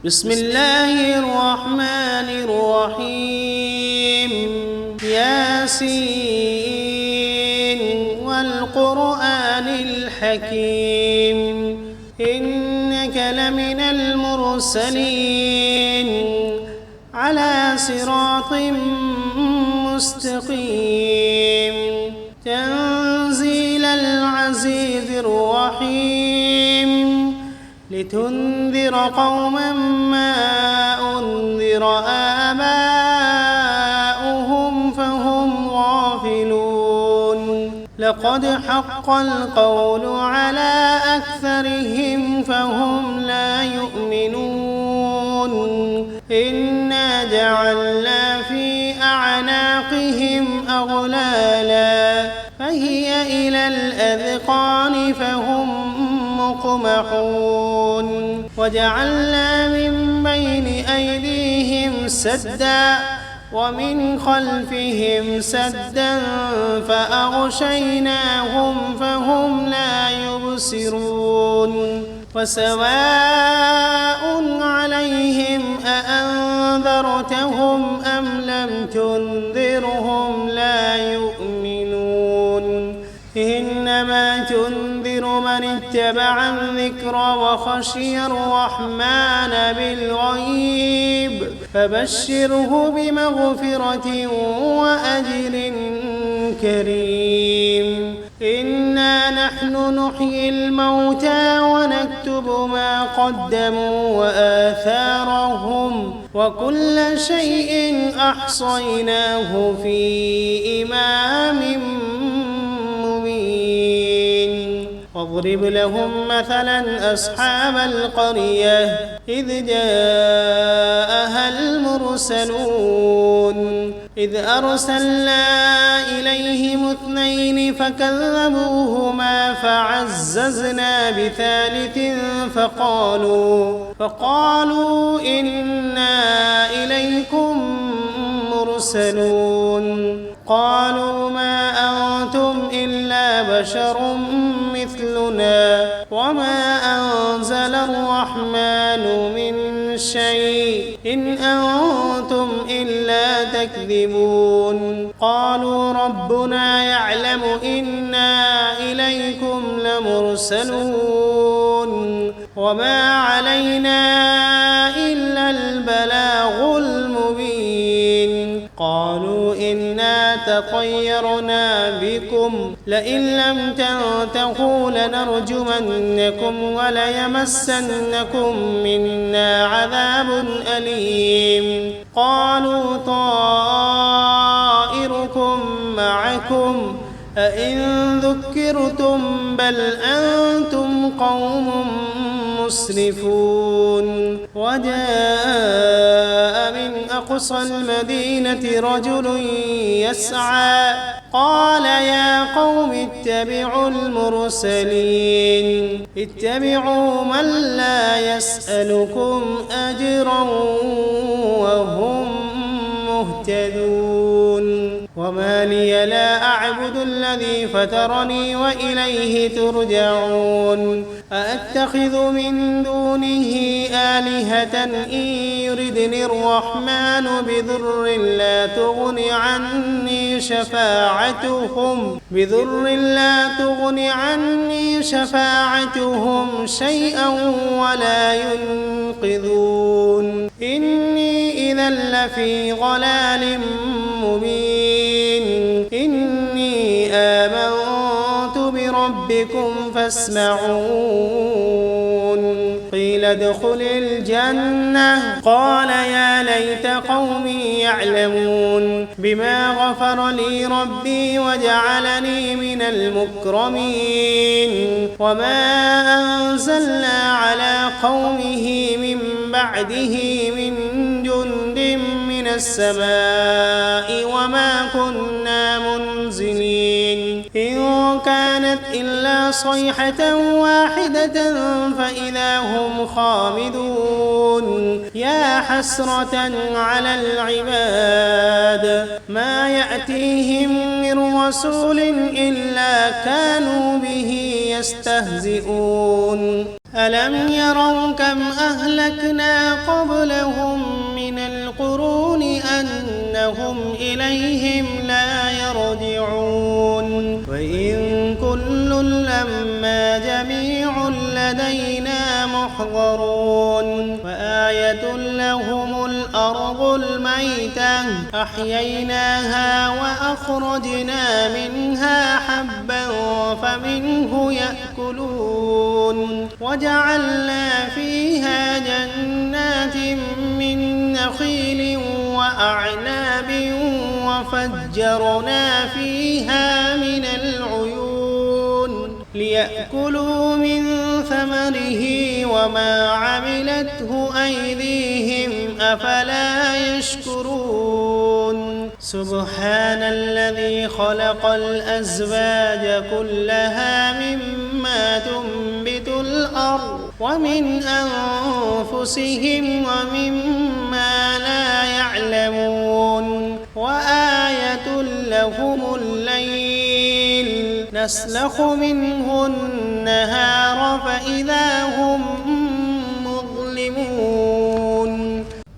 بسم الله الرحمن الرحيم ياسين والقرآن الحكيم إنك لمن المرسلين على صراط مستقيم تنزيل العزيز الرحيم لتنذر قوما ما أنذر آباؤهم فهم غافلون لقد حق القول على أكثرهم فهم لا يؤمنون إنا جعلنا في أعناقهم أغلالا فهي إلى الأذقان فهم مقمحون وجعلنا من بين أيديهم سدا ومن خلفهم سدا فأغشيناهم فهم لا يبصرون وسواء عليهم أأنذرتهم أم لم تنذرهم لا يؤمنون إنما تنذر من اتبع الذكر وخشي الرحمن بالغيب فبشره بمغفرة وأجر كريم إنا نحن نحيي الموتى ونكتب ما قدموا وآثارهم وكل شيء أحصيناه في إمام واضرب لهم مثلا أصحاب القرية إذ جاءها المرسلون إذ أرسلنا إليهم 2 فكذبوهما فعززنا بثالث فقالوا إنا إليكم مرسلون قالوا ما أنتم إلا بشر مثلنا وما أنزل الرحمن من شيء إن أنتم إلا تكذبون قالوا ربنا يعلم إنا إليكم لمرسلون وما علينا إلا البلاغ المبين قالوا إنا تطيرنا بكم لئن لم تنتهوا لنرجمنكم وليمسنكم منا عذاب أليم قالوا طائركم معكم أئن ذكرتم بل أنتم قوم مسرفون وجاء من أقصى المدينة رجل يسعى قال يا قوم اتبعوا المرسلين اتبعوا من لا يسألكم أجرا وهم مهتدون وما لي لا أعبد الذي فطرني وإليه ترجعون أأتخذ من دونه آلهة إن يردني الرحمن بضر لا تغن عني شفاعتهم شيئا ولا ينقذون إني إذا لفي ضلال مبين إني آمنت بربكم فاسمعون قيل ادخل الجنة قال يا ليت قومي يعلمون بما غفر لي ربي وجعلني من المكرمين وما أنزلنا على قومه من بعده من جند من السماء وما كنا منزلين إن كانت إلا صيحة واحدة فإذا هم خامدون يا حسرة على العباد ما يأتيهم من رسول إلا كانوا به يستهزئون ألم يروا كم أهلكنا قبلهم من القرون أنهم إليهم لا يرجعون وإن كل لما جميع لدينا محضرون وآية لهم الأرض الميتة أحييناها وأخرجنا منها حبا فمنه يأكلون وجعلنا فيها جنات من نخيل وأعناب وفجرنا فيها من العيون ليأكلوا من ثمره وما عملته أيديهم أفلا يشكرون سبحان الذي خلق الأزواج كلها مما تنبت الأرض ومن أنفسهم ومما لا يعلمون وآية لهم الليل نسلخ منه النهار فإذا هم مظلمون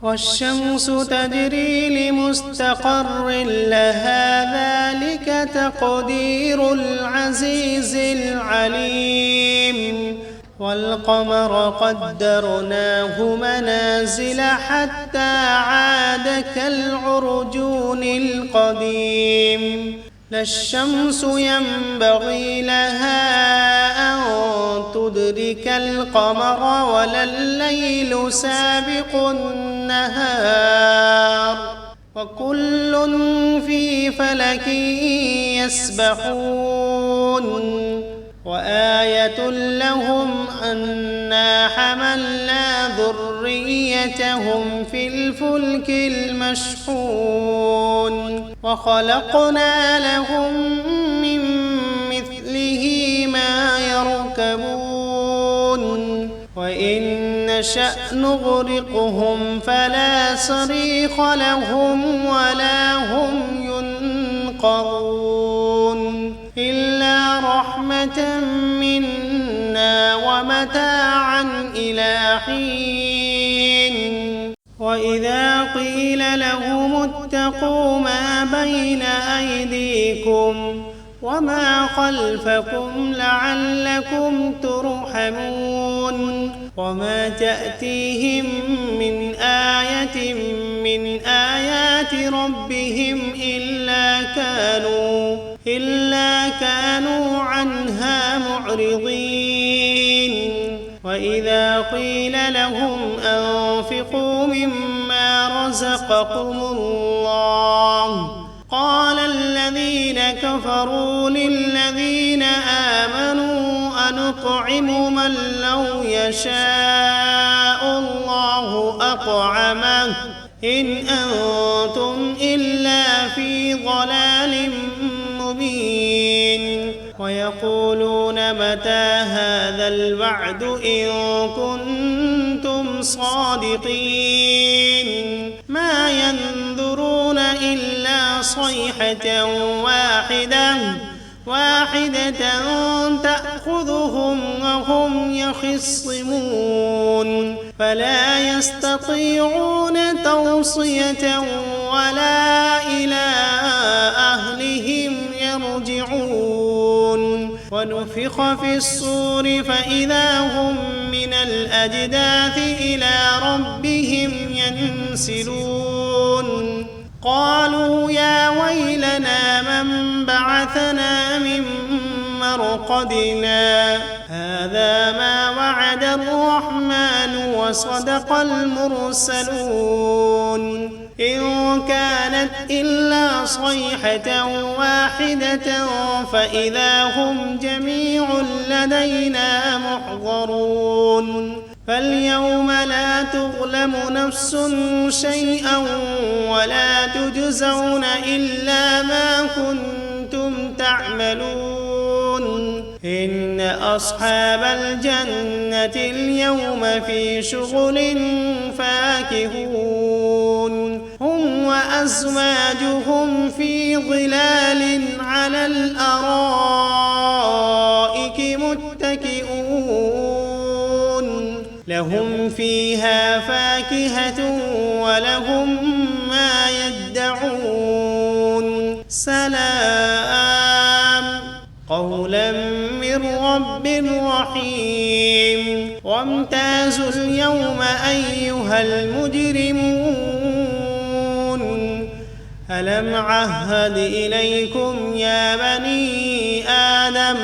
والشمس تجري لمستقر لها ذلك تقدير العزيز العليم والقمر قدرناه منازل حتى عاد كالعرجون القديم لا الشمس ينبغي لها أن تدرك القمر ولا الليل سابق النهار وكل في فلك يسبحون وآية لهم أنا حملنا ذريتهم في الفلك المشحون وخلقنا لهم من مثله ما يركبون وإن نشأ نغرقهم فلا صريخ لهم ولا هم ينقذون إلا رحمة منا ومتاعا إلى حين وإذا قيل لهم اتقوا ما بين أيديكم وما خلفكم لعلكم ترحمون وما تأتيهم من آية من آيات ربهم إلا كانوا عنها معرضين وإذا قيل لهم أنفقوا مما رزقكم الله قال الذين كفروا للذين آمنوا أنطعم من لو يشاء الله أطعمه إن أنتم إلا في ضلال مبين ويقولون متى هذا الوعد إن كنتم صادقين ما ينظرون إلا صيحة واحدة تأخذهم وهم يخصمون فلا يستطيعون توصية ولا إلى أهلهم يرجعون ونفخ في الصور فإذا هم من الأجداث إلى ربهم ينسلون قالوا يا ويلنا من بعثنا من مرقدنا هذا ما وعد الرحمن وصدق المرسلون إن كانت إلا صيحة واحدة فإذا هم جميع لدينا محضرون فاليوم لا تظلم نفس شيئا ولا تجزون إلا ما كنتم تعملون إن أصحاب الجنة اليوم في شغل فاكهون هم وأزواجهم في ظلال على الأرائك متكئون فيها فاكهة ولهم ما يدعون سلام قولا من رب رحيم وامتازوا اليوم أيها المجرمون ألم عهد إليكم يا بني آدم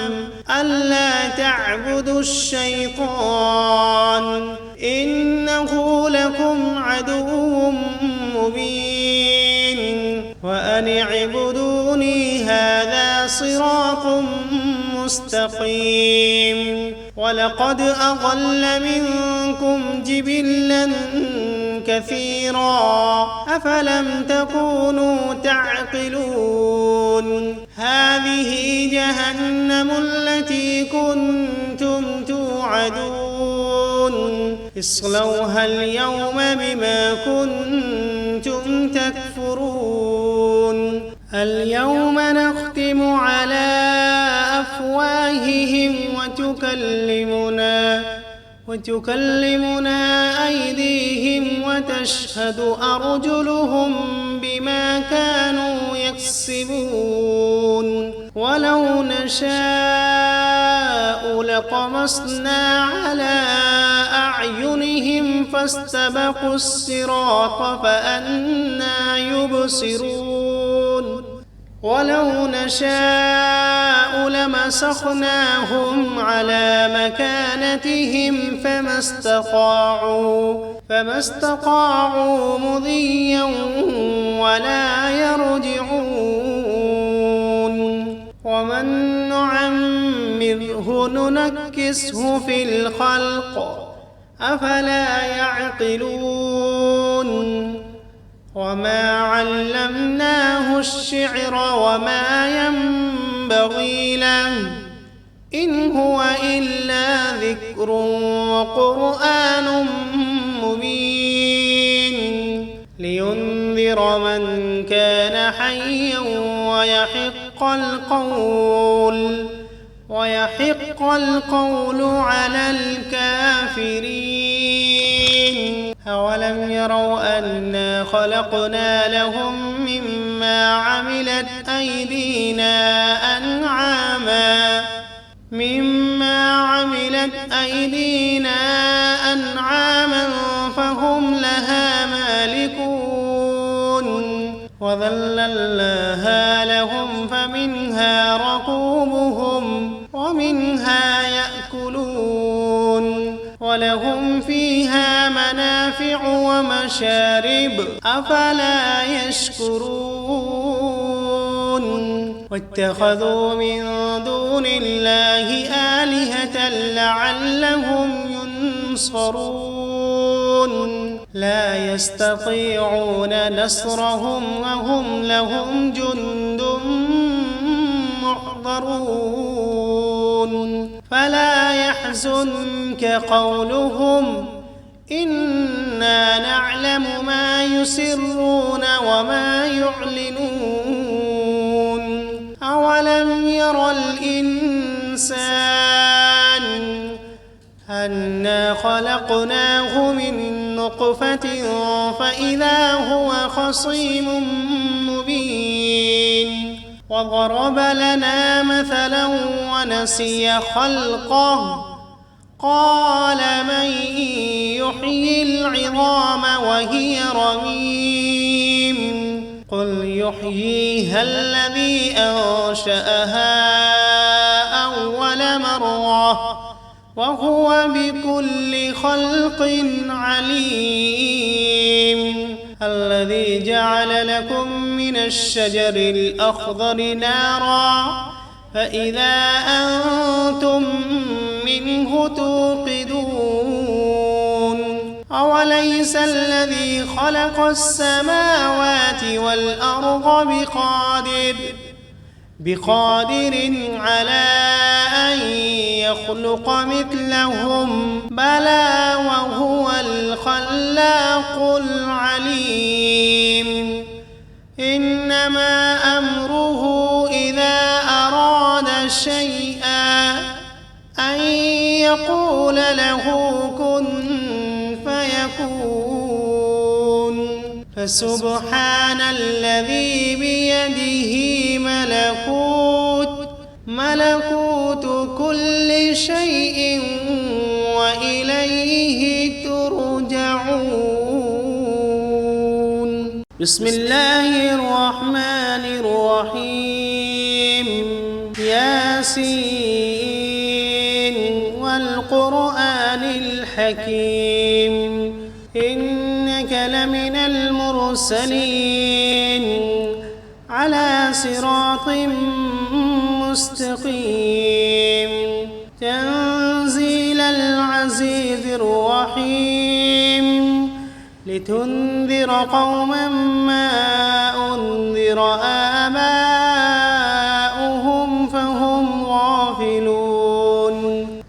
ألا تعبدوا الشيطان إنه لكم عدو مبين وأن اعبدوني هذا صراط مستقيم ولقد أضل منكم جبلا كثيرا أفلم تكونوا تعقلون هذه جهنم التي كنتم توعدون اصلوها اليوم بما كنتم تكفرون اليوم نختم على أفواههم وتكلمنا أيديهم وتشهد أرجلهم بما كانوا يكسبون ولو نشاء لطمسنا على أعينهم فاستبقوا الصراط فأنى يبصرون ولو نشاء لمسخناهم على مكانتهم فما استطاعوا مضيا ولا يرجعون ومن نعمره ننكسه في الخلق أفلا يعقلون وما علمناه الشعر وما ينبغي له إن هو إلا ذكر وقرآن مبين لينذر من كان حيا ويحق القول على الكافرين أولم يروا أنا خلقنا لهم مما عملت أيدينا أنعاما فهم لها مالكون وذللناها لهم فمنها ركوبهم ومنها يأكلون ولهم فيها منافع ومشارب أفلا يشكرون واتخذوا من دون الله آلهة لعلهم ينصرون لا يستطيعون نصرهم وهم لهم جند محضرون فلا يحزنك قولهم إنا نعلم ما يسرون وما يعلنون أولم ير الإنسان أنا خلقناه من نطفة فإذا هو خصيم مبين وضرب لنا مثلا ونسي خلقه قال من يحيي العظام وهي رميم قل يحييها الذي أنشأها أول مرة وهو بكل خلق عليم الذي جعل لكم من الشجر الأخضر نارا فإذا أنتم منه توقدون أوليس الذي خلق السماوات والأرض بقادر على أن يخلق مثلهم بلى وهو الخلاق العليم إنما أمره إذا أراد شيئا أن يقول له كن فسبحان الذي بيده ملكوت كل شيء وإليه ترجعون. بسم الله الرحمن الرحيم. ياسين والقرآن الحكيم إنك لمن المرسلين على صراط مستقيم تنزيل العزيز الرحيم لتنذر قوما ما أنذر آباؤهم فهم غافلون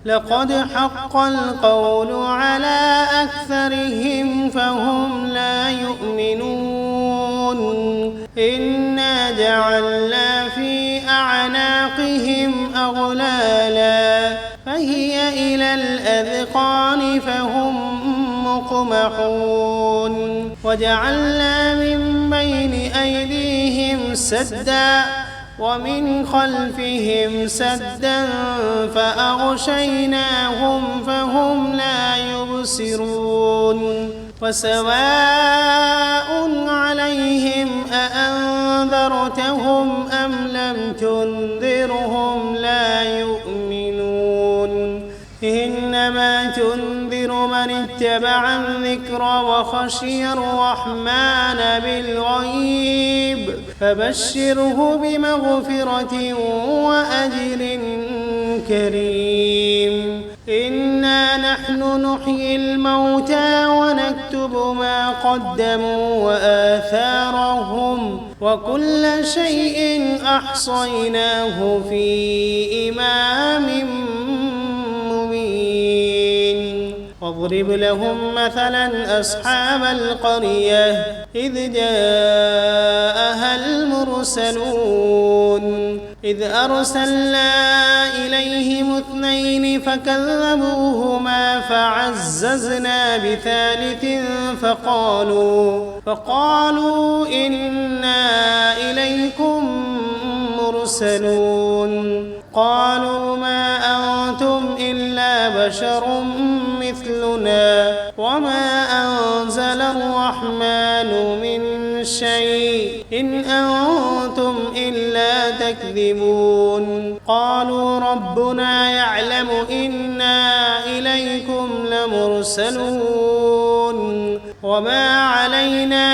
لقد حق القول على أكثرهم فهم لا يؤمنون إنا جعلنا في أعناقهم أغلالا فهي إلى الأذقان فهم مقمحون وجعلنا من بين أيديهم سدا ومن خلفهم سدا فأغشيناهم فهم لا يبصرون وسواء عليهم أأنذرتهم أم لم تنذرهم لا يؤمنون إنما تنذر من اتبع الذكر وخشي الرحمن بالغيب فبشره بمغفرة وأجر كريم إنا نحن نحيي الموتى ونكتب ما قدموا وآثارهم وكل شيء أحصيناه في إمام مبين واضرب لهم مثلا أصحاب القرية إذ جاءها المرسلون إذ أرسلنا إليهم 2 فكذبوهما فعززنا بثالث فقالوا إنا إليكم مرسلون قالوا ما أنتم إلا بشر مثلنا وما أنزل الرحمن من شيء إن أنتم إلا تكذبون قالوا ربنا يعلم إنا إليكم لمرسلون وما علينا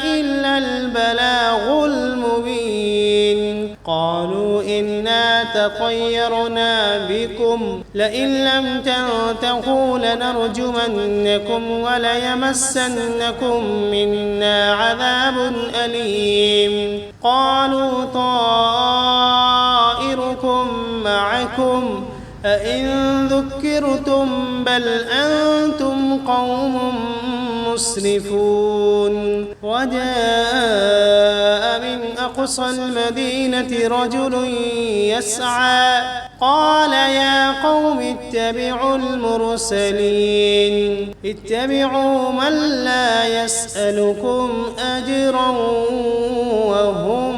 إلا البلاغ المبين قالوا إنا تطيرنا بكم لئن لم تنتهوا لنرجمنكم وليمسنكم منا عذاب أليم قالوا طائركم معكم أئن ذكرتم بل أنتم قوم مسرفون وجاء من أقصى المدينة رجل يسعى قال يا قوم اتبعوا المرسلين اتبعوا من لا يسألكم أجرا وهم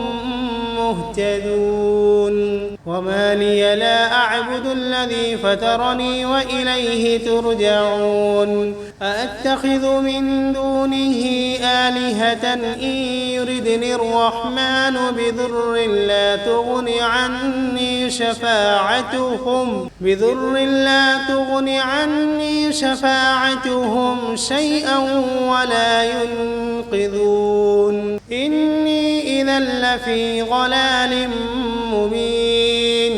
مهتدون وما لي لا أعبد الذي فطرني وإليه ترجعون أأتخذ من دونه آلهة إن يردني الرحمن بضر لا تغن عني شفاعتهم شيئا ولا ينقذون إني إذا لفي ضلال مبين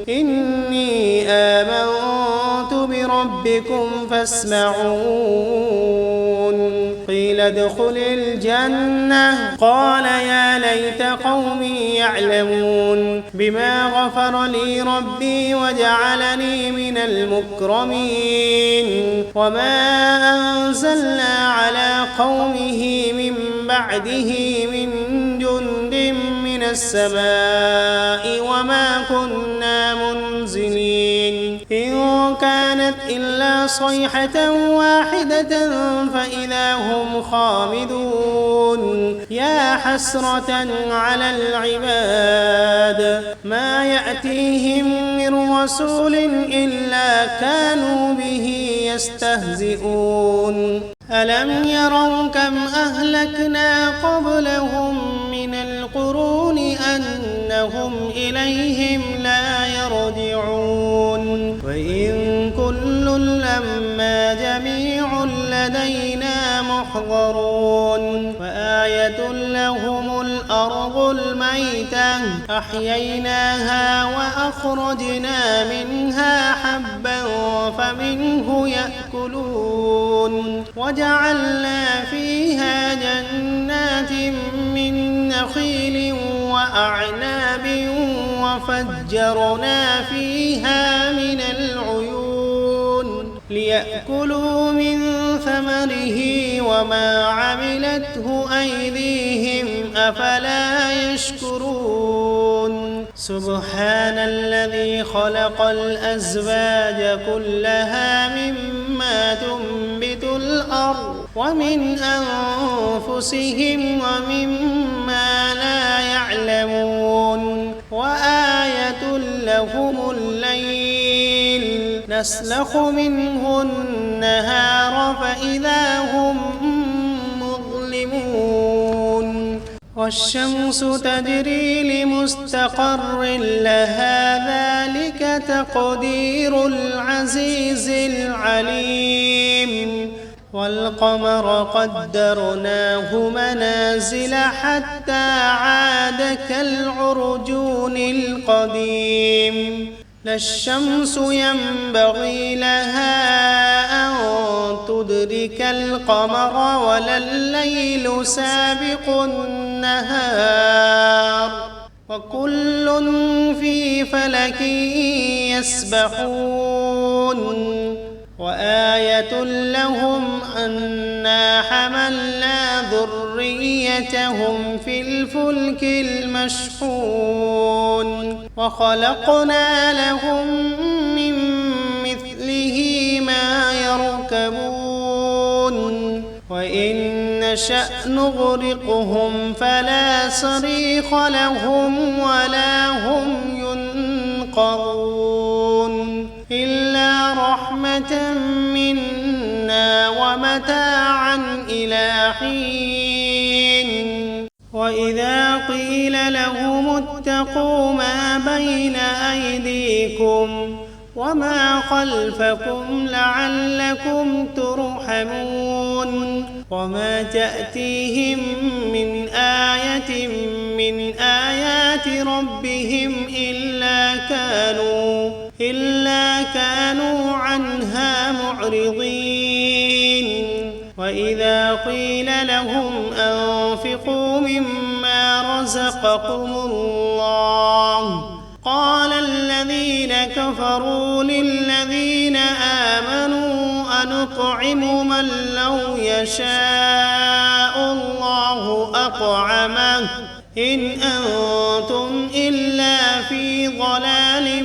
إني آمنت بربكم فاسمعون قيل ادخل الجنة قال يا ليت قومي يعلمون بما غفر لي ربي وجعلني من المكرمين وما أنزلنا على قومه من بعده من جند من السماء وما كنا منزلين إن كانت إلا صيحة واحدة فإذا هم خامدون يا حسرة على العباد ما يأتيهم من رسول إلا كانوا به يستهزئون ألم يروا كم أهلكنا قبلهم من القرون أنهم إليهم لا يرجعون وإن كل لما جميع لدينا محضرون وآية لهم الأرض الميتة أحييناها وأخرجنا منها حبا فمنه يأكلون وجعلنا فيها جنات من نخيل وأعناب وفجرنا فيها من العيون ليأكلوا من ثمره وما عملته أيديهم أفلا يشكرون سبحان الذي خلق الأزواج كلها مما تنبت الأرض ومن أنفسهم ومما لا يعلمون وآية لهم الليل نسلخ منه النهار فإذا هم مظلمون والشمس تجري لمستقر لها ذلك تقدير العزيز العليم والقمر قدرناه منازل حتى عاد كالعرجون القديم لا الشمس ينبغي لها أن تدرك القمر ولا الليل سابق النهار وكل في فلك يسبحون وآية لهم أنا حملنا ذريتهم في الفلك المشحون وخلقنا لهم من مثله ما يركبون وإن نشأ نغرقهم فلا صريخ لهم ولا هم ينقذون إلا رحمة منا ومتاعا إلى حين وإذا قيل لهم اتقوا ما بين أيديكم وما خلفكم لعلكم ترحمون وما تأتيهم من آية من آيات ربهم إلا كانوا عنها معرضين وإذا قيل لهم أنفقوا مما رزقكم الله قال الذين كفروا للذين آمنوا أنطعم من لو يشاء الله أطعمه إن أنتم إلا في ضلال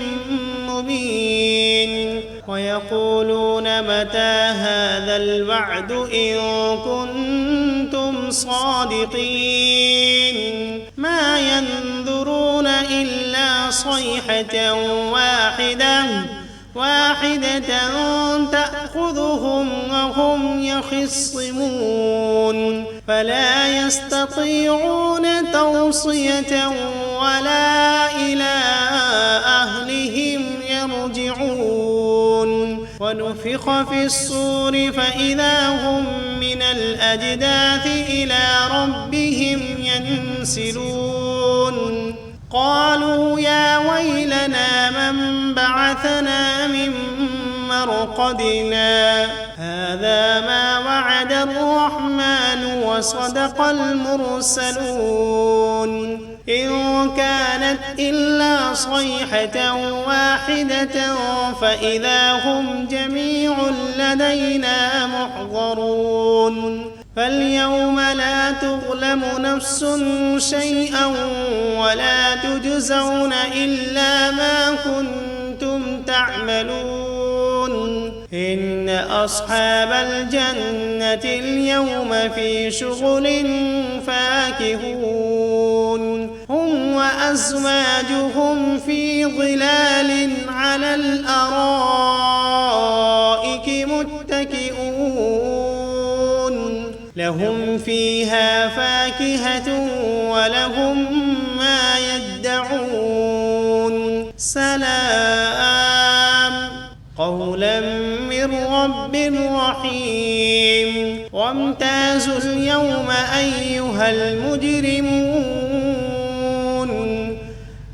مبين ويقولون متى هذا الوعد إن كنتم صادقين ما ينظرون إلا صيحة واحدة تأخذهم وهم يخصمون فلا يستطيعون توصية ولا إلى أهلهم يرجعون ونفخ في الصور فإذا هم من الأجداث إلى ربهم ينسلون قالوا يا ويلنا من بعثنا من مرقدنا هذا ما وعد الرحمن وصدق المرسلون إن كانت إلا صيحة واحدة فإذا هم جميع لدينا محضرون فاليوم لا تظلم نفس شيئا ولا تجزون إلا ما كنتم تعملون إن أصحاب الجنة اليوم في شغل فاكهون هم وأزواجهم في ظلال على الأرائك متكئون لهم فيها فاكهة ولهم ما يدعون سلام قولا من رب رحيم وامتازوا اليوم أيها المجرمون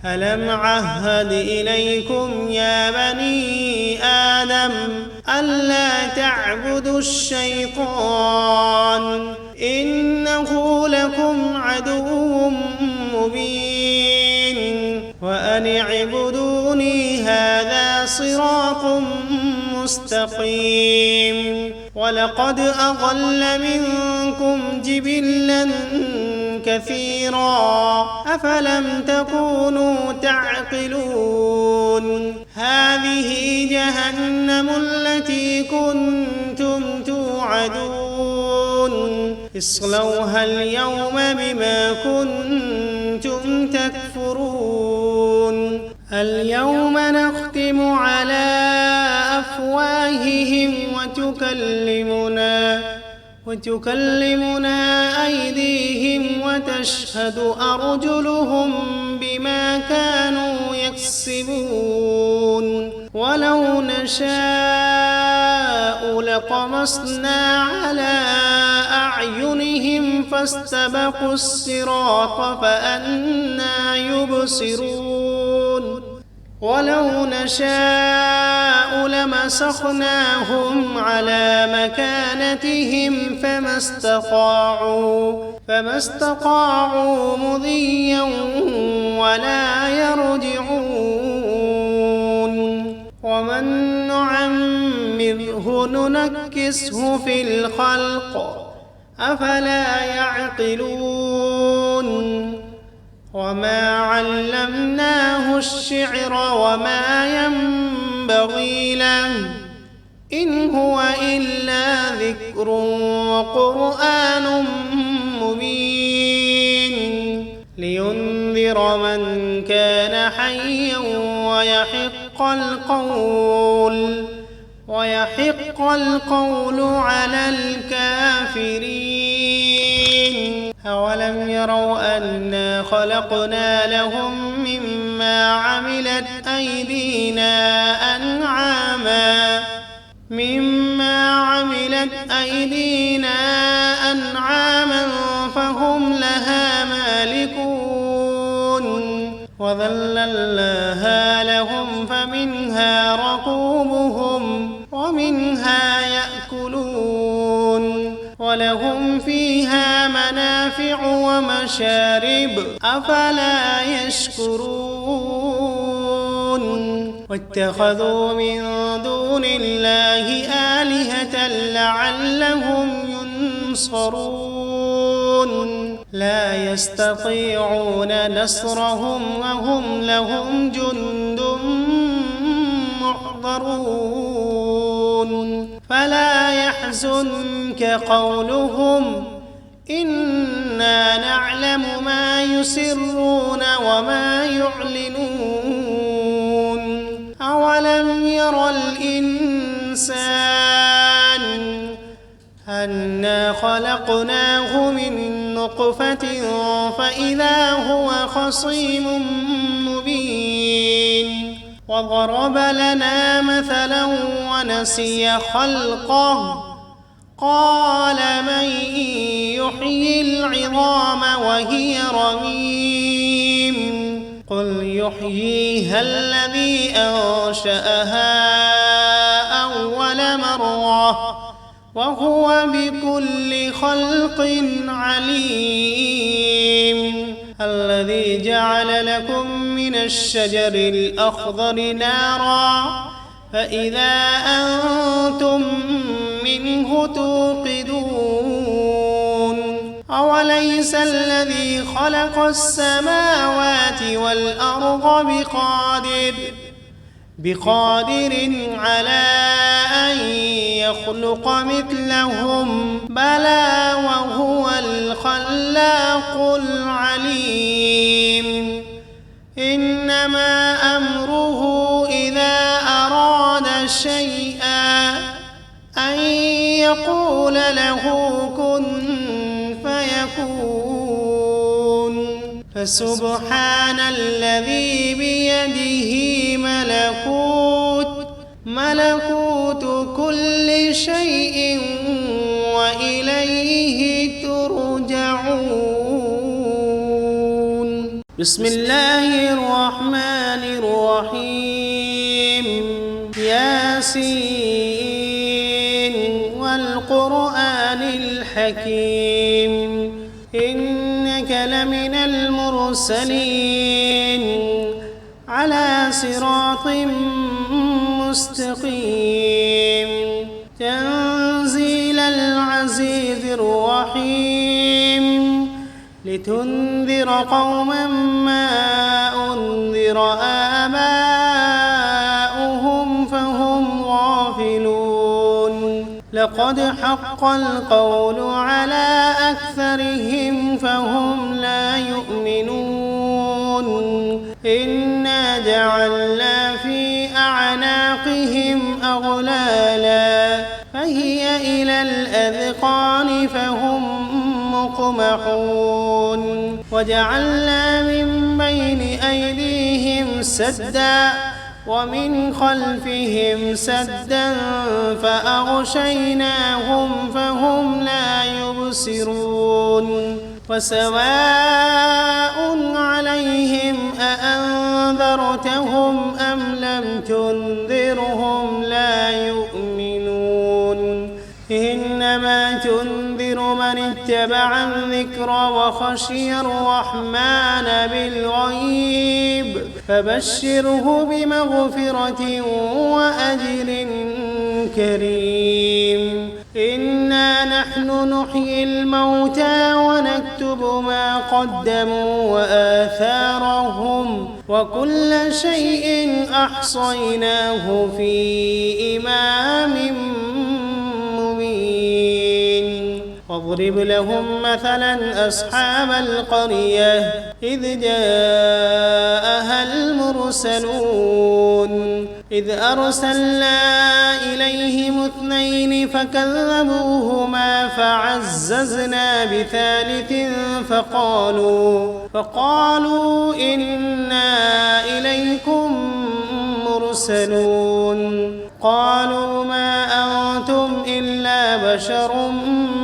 ألم عهد إليكم يا بني آدم ألا تعبدوا الشيطان إنه لكم عدو مبين وأن اعبدوني هذا صراط مستقيم ولقد أضل منكم جبلا كثيرا أفلم تكونوا تعقلون هذه جهنم التي كنتم توعدون اصلوها اليوم بما كنتم تكفرون اليوم نختم على أفواههم وتكلمنا أيديهم وتشهد أرجلهم بما كانوا يكسبون ولو نشاء لطمسنا على أعينهم فاستبقوا الصراط فأنى يبصرون ولو نشاء لمسخناهم على مكانتهم فما استطاعوا مضيا ولا يرجعون ومن نعمره ننكسه في الخلق أفلا يعقلون وما علمناه الشعر وما ينبغي له إن هو إلا ذكر وقرآن مبين لينذر من كان حيا ويحق القول على الكافرين أولم يروا أنا خلقنا لهم مما عملت أيدينا أنعاما فهم لها مالكون وذللناها لهم فمنها ركوبهم ومنها يأكلون ولهم فيها منافع ومشارب أفلا يشكرون واتخذوا من دون الله آلهة لعلهم ينصرون لا يستطيعون نصرهم وهم لهم جند محضرون فلا يحزنك قولهم إنا نعلم ما يسرون وما يعلنون أولم ير الإنسان أنا خلقناه من نطفة فإذا هو خصيم مبين وضرب لنا مثلا ونسي خلقه قال من يحيي العظام وهي رميم قل يحييها الذي أنشأها أول مرة وهو بكل خلق عليم الذي جعل لكم من الشجر الأخضر نارا فإذا أنتم منه توقدون أوليس الذي خلق السماوات والأرض بقادر على أن يخلق مثلهم بلى وهو الخلاق العليم إنما أمره إذا أراد شيئا أن يقول له كن فيكون فسبحان الذي بيده ملكوت كل شيء وإليه ترجعون. بسم الله الرحمن الرحيم. ياسين والقرآن الحكيم إنك لمن المرسلين على صراط مستقيم تنزيل العزيز الرحيم لتنذر قوما ما أنذر آباؤهم فهم غافلون لقد حق القول على أكثرهم فهم لا يؤمنون إنا جعلنا في أعناقهم أغلالا فهي إلى الأذقان فهم مقمحون وجعلنا من بين أيديهم سدا ومن خلفهم سدا فأغشيناهم فهم لا يبصرون وسواء عليهم أأنذرتهم أم لم تنذرهم لا يؤمنون إنما تنذر من اتبع الذكر وخشي الرحمن بالغيب فبشره بمغفرة وأجر كريم إنا نحن نحيي الموتى ونكتب ما قدموا وآثارهم وكل شيء أحصيناه في إمام مبين واضرب لهم مثلا أصحاب القرية إذ جاءها المرسلون إذ أرسلنا إليهم اثنين فكذبوهما فعززنا بثالث فقالوا إنا إليكم مرسلون قالوا ما أنتم إلا بشر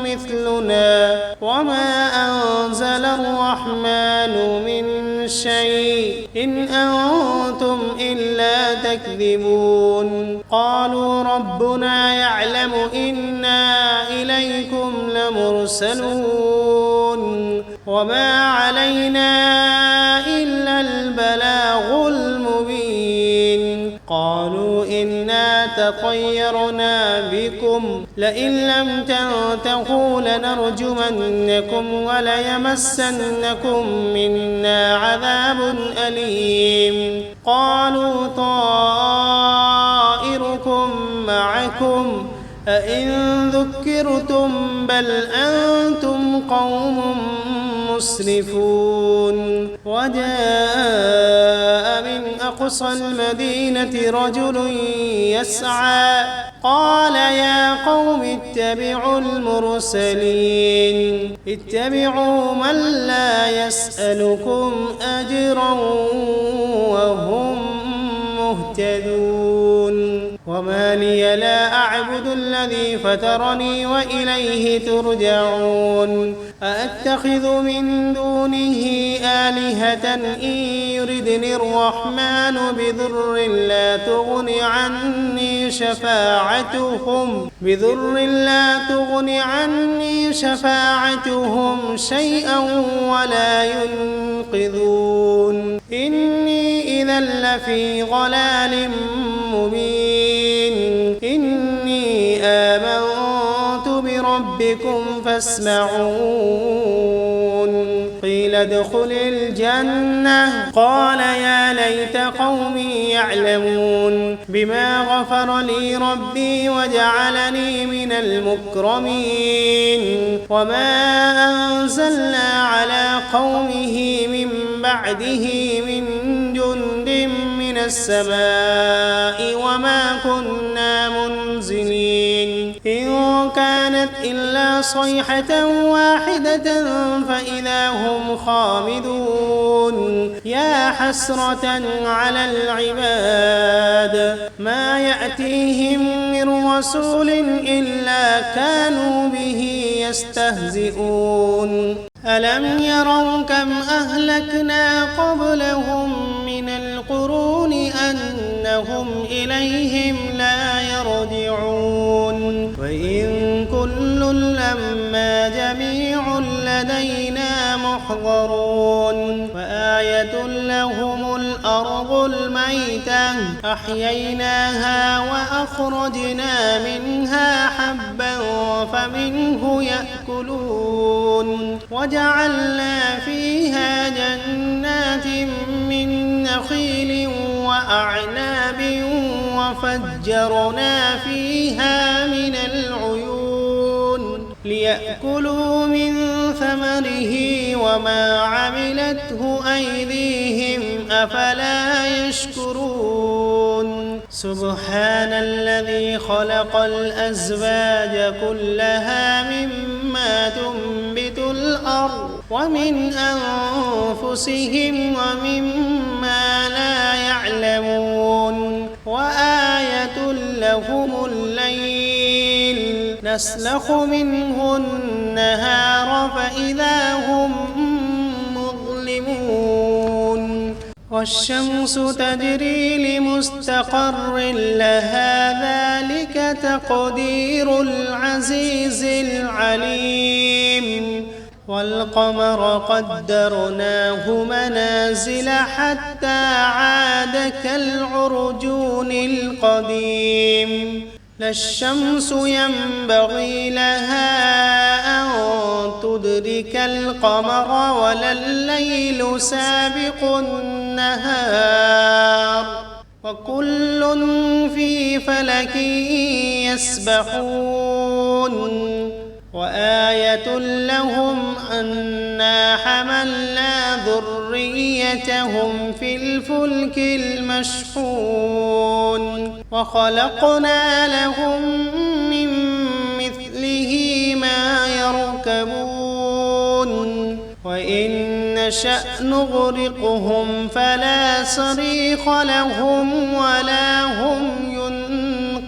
مثلنا وما أنزل الرحمن من شيء إن أنتم إلا تكذبون قالوا ربنا يعلم إنا إليكم لمرسلون وما علينا إلا البلاغ المبين قالوا إنا تطيرنا بكم لئن لم تنتهوا لنرجمنكم وليمسنكم منا عذاب أليم قالوا طائركم معكم أئن ذكرتم بل أنتم قوم مسرفون وجاء من أقصى المدينة رجل يسعى قال يا قوم اتبعوا المرسلين اتبعوا من لا يسألكم أجرا وهم مهتدون وما لي لا أعبد الذي فطرني وإليه ترجعون أأتخذ من دونه آلهة إن يردني الرحمن بضر لا تغن عني شفاعتهم شيئا ولا ينقذون إني إذا لفي ضلال مبين إني آمنت بربكم فاسمعون قيل قيل ادخل الجنة قال يا ليت قومي يعلمون بما غفر لي ربي وجعلني من المكرمين وما أنزلنا على قومه من بعده من جند من السماء وما كنا منزلين إن كانت إلا صيحة واحدة فإذا هم خامدون يا حسرة على العباد ما يأتيهم من رسول إلا كانوا به يستهزئون ألم يروا كم أهلكنا قبلهم من القرون أنهم إليهم لا يرجعون وإن كل لما جميع لدينا محضرون وآية لهم الأرض الميتة أحييناها وأخرجنا منها حبا فمنه يأكلون وجعلنا فيها جنات من نخيل وأعناب وفجرنا فيها من العيون ليأكلوا من ثمره وما عملته أيديهم أفلا يشكرون سبحان الذي خلق الأزواج كلها مما تنبت الأرض ومن أنفسهم ومما لا يعلمون وآية لهم الليل نسلخ منه النهار فإذا هم مظلمون والشمس تجري لمستقر لها ذلك تقدير العزيز العليم والقمر قدرناه منازل حتى عاد كالعرجون القديم لا الشمس ينبغي لها أن تدرك القمر ولا الليل سابق النهار وكل في فلك يسبحون وآية لهم أنا حملنا ذريتهم في الفلك المشحون وخلقنا لهم من مثله ما يركبون وإن نشأ نغرقهم فلا صريخ لهم ولا هم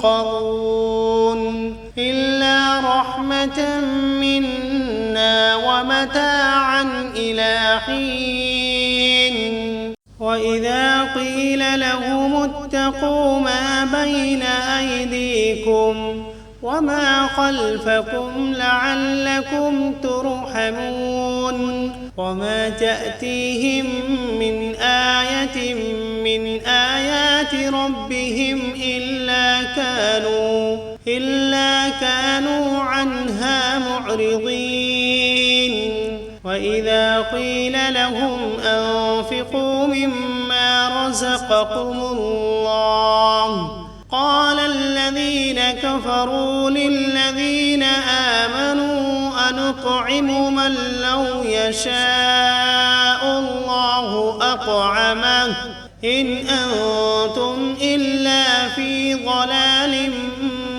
ينقذون إلا رحمة منا ومتاعا إلى حين وإذا قيل لهم اتقوا ما بين أيديكم وما خلفكم لعلكم ترحمون وما تأتيهم من آية من آيات ربهم إلا كانوا عنها معرضين وإذا قيل لهم أنفقوا مما رزقكم الله قال الذين كفروا للذين آمنوا أنطعم من لو يشاء الله أطعمه إن أنتم إلا في ضلال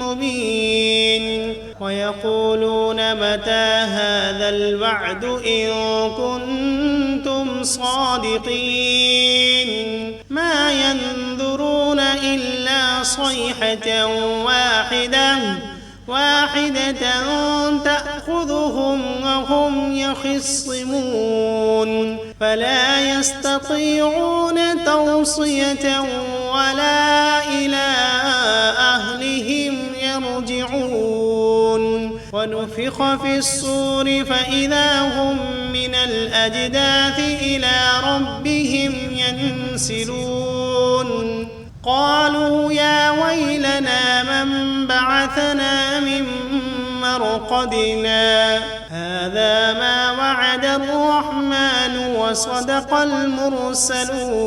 مبين ويقولون متى هذا الوعد إن كنتم صادقين ما ينظرون إلا صيحة واحدة تأخذهم وهم يخصمون فلا يستطيعون توصية ولا إلى أهلهم يرجعون ونفخ في الصور فإذا هم من الأجداث إلى ربهم ينسلون قالوا يا ويلنا من بعثنا من مرقدنا هذا ما وعد الرحمن وصدق المرسلون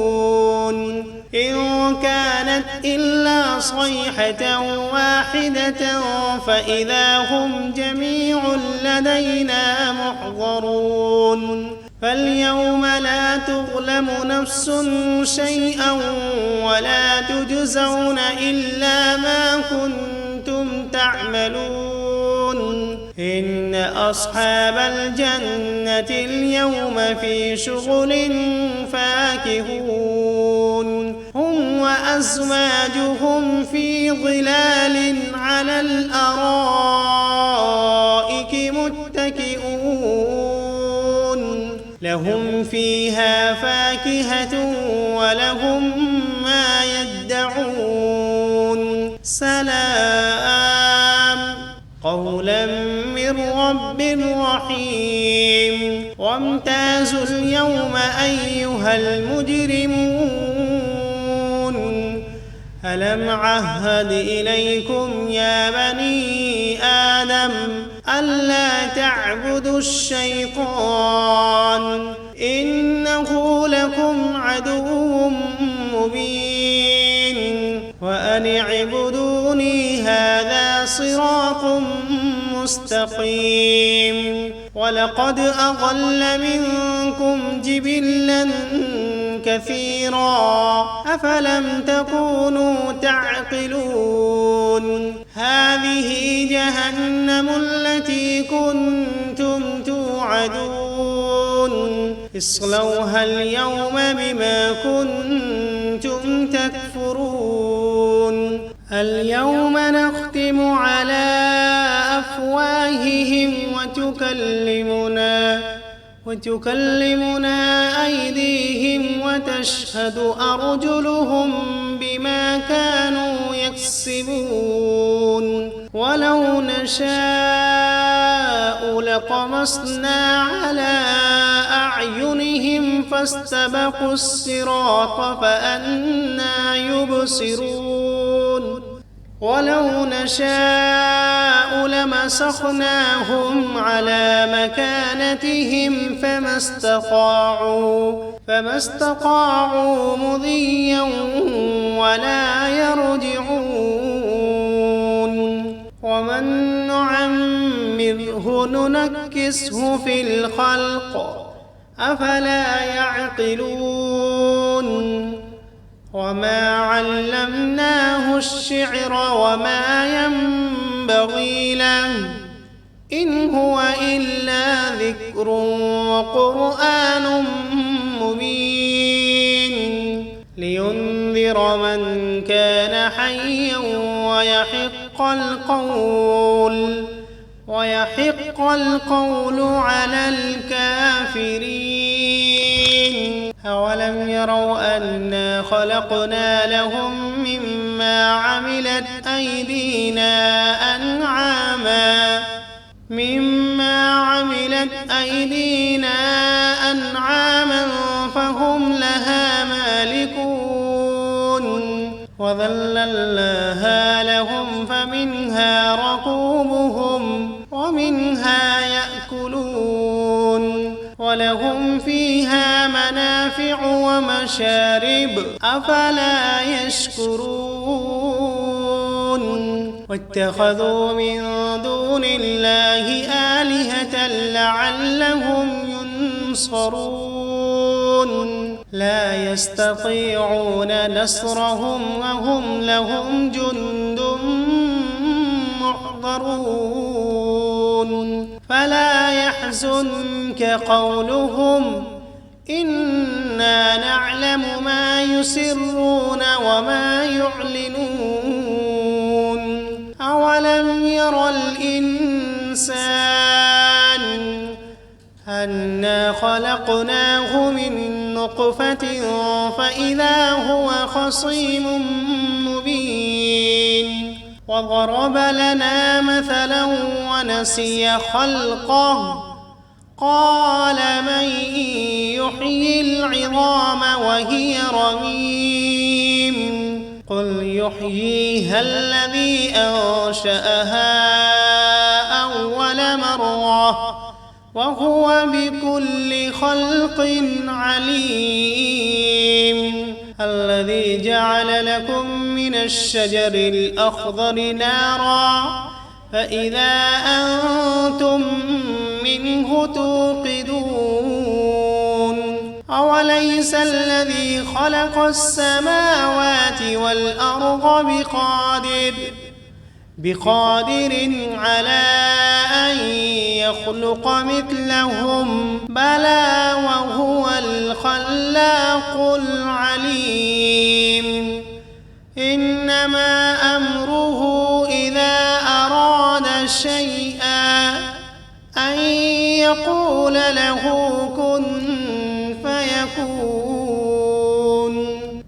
إن كانت إلا صيحة واحدة فإذا هم جميع لدينا محضرون فاليوم لا تظلم نفس شيئا ولا تجزون إلا ما كنتم تعملون إن أصحاب الجنة اليوم في شغل فاكهون هم وأزواجهم في ظلال على الأرائك متكئون لهم فيها فاكهة ولهم ما يدعون سلام قولا من رب رحيم وامتازوا اليوم أيها المجرمون ألم عهد إليكم يا بني آدم ألا تعبدوا الشيطان إنه لكم عدو مبين وأن اعبدوني هذا صراط مستقيم ولقد أضل منكم جبلا كثيرا أفلم تكونوا تعقلون هذه جهنم التي كنتم توعدون اصلوها اليوم بما كنتم تكفرون اليوم نختم على أفواههم وتكلمنا أيديهم وتشهد أرجلهم بما كانوا يكسبون ولو نشاء لطمسنا على أعينهم فاستبقوا الصراط فأنى يبصرون ولو نشاء لمسخناهم على مكانتهم فما استطاعوا مضيا ولا يرجعون ومن نعمره ننكسه في الخلق أفلا يعقلون وما علمناه الشعر وما ينبغي له إن هو إلا ذكر وقرآن مبين لينذر من كان حيا ويحق القول على الكافرين أولم يروا أنا خلقنا لهم مما عملت أيدينا أنعاما فهم لها مالكون وذللناها لهم فمنها ركوبهم ومنها يأكلون ولهم فيها منافع ومشارب أفلا يشكرون واتخذوا من دون الله آلهة لعلهم ينصرون لا يستطيعون نصرهم وهم لهم جند محضرون فلا يحزنك قولهم إنا نعلم ما يسرون وما يعلنون أولم ير الإنسان أنا خلقناه من نطفة فإذا هو خصيم مبين وضرب لنا مثلا ونسي خلقه قال من يحيي العظام وهي رميم قل يحييها الذي أنشأها أول مرة وهو بكل خلق عليم. الذي جعل لكم من الشجر الأخضر نارا فإذا أنتم منه توقدون. أوليس الذي خلق السماوات والأرض بقادر على أن يخلق مثلهم؟ بلى وهو الخلاق العليم. إنما أمره إذا أراد شيئا أن يقول له كن فيكون.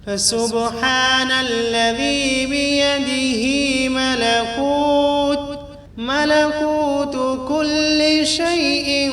فسبحان الذي بيده ملكوت كل شيء